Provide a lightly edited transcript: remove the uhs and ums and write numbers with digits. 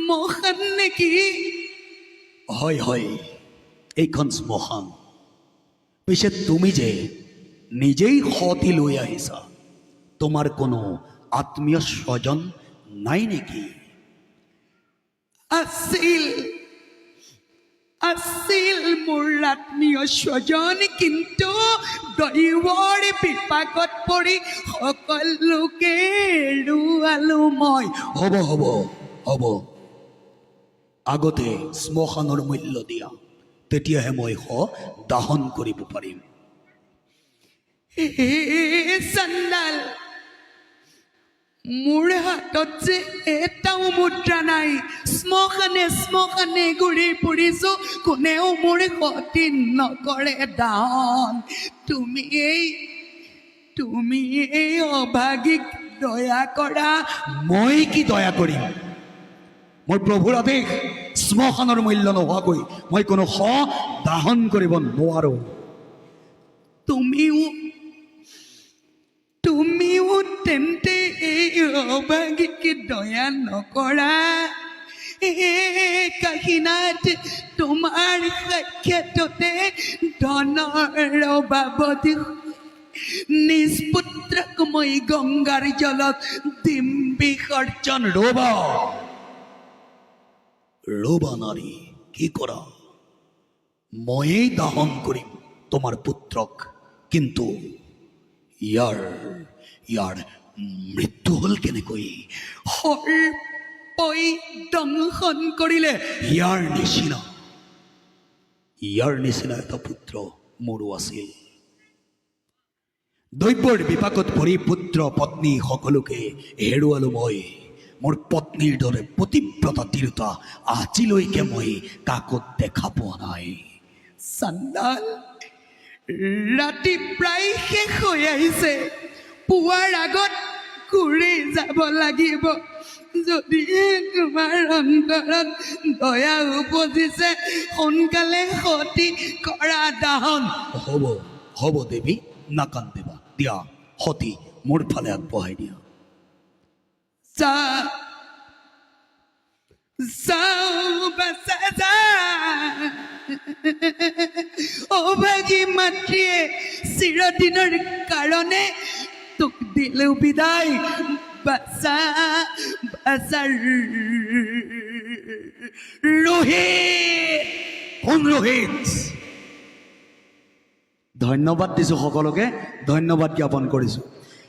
শ্মশান নেকি? হয় হয়, এইখন শ্মশান। পিছে তুমি যে নিজেই সতি লৈ আহিছা, তোমাৰ কোনো আত্মীয় স্বজন নাই নেকি? আছিল আছিল মোৰ আত্মীয় স্বজন, কিন্তু দৈৱৰ বিপাকত পৰি সকলোকে হেৰুৱালো মই। হ'ব হ'ব হ'ব, আগতে শ্মশানৰ মূল্য দিয়া, তেতিয়াহে মই দাহন কৰিব পাৰিম। হে চান্দাল, মোৰ হাতত যে এটাও মুদ্ৰা নাই। শ্মশানে শ্মশানে ঘূৰি ফুৰিছো, কোনেও মোৰ সতি নকৰে দাহন। তুমি এই অভাগীক দয়া কৰা। মই কি দয়া কৰিম? মোৰ প্ৰভুৰ আদেশ, শ্মশানৰ মূল্য নোহোৱাকৈ মই কোনো দাহন কৰিব নোৱাৰো। তুমিও তেন্তে এই অভাগীক দয়া নকৰা? কাশীনাথ, তোমাৰ সাক্ষাততে ধনৰ অভাৱত নিজ পুত্ৰক মই গংগাৰ জলত দিম বিসৰ্জন। ৰবা নাৰী, কি কৰা? ময়েই দাহন কৰিম তোমাৰ পুত্ৰক, কিন্তু ইয়াৰ মৃত্যু হ'ল কেনেকৈ? সৰ্পই দংশন কৰিলে। ইয়াৰ নিচিনা এটা পুত্ৰ মোৰো আছিল। দৈৱৰ বিপাকত পৰি পুত্ৰ পত্নী সকলোকে হেৰুৱালো মই। মোৰ পত্নীৰ দৰে পতিব্ৰতা তিৰোতা আজিলৈকে মই কাকো দেখা পোৱা নাই। চান্দাল, ৰাতি প্ৰায় শেষ হৈ আহিছে। পুৱাৰ আগত ঘূৰি যাব লাগিব। যদি তোমাৰ অন্তৰত দয়া উপজিছে, সোনকালে সতি কৰা দাহন। হ'ব দেৱী, নাকান্দিবা। দিয়া, সতী মোৰ ফালে আগবঢ়াই দিয়া। অভাগী মাতৃয়ে চিৰদিনৰ কাৰণে তোক দিলো বিদায়। ৰোহিত, ধন্যবাদ দিছোঁ সকলোকে, ধন্যবাদ জ্ঞাপন কৰিছোঁ।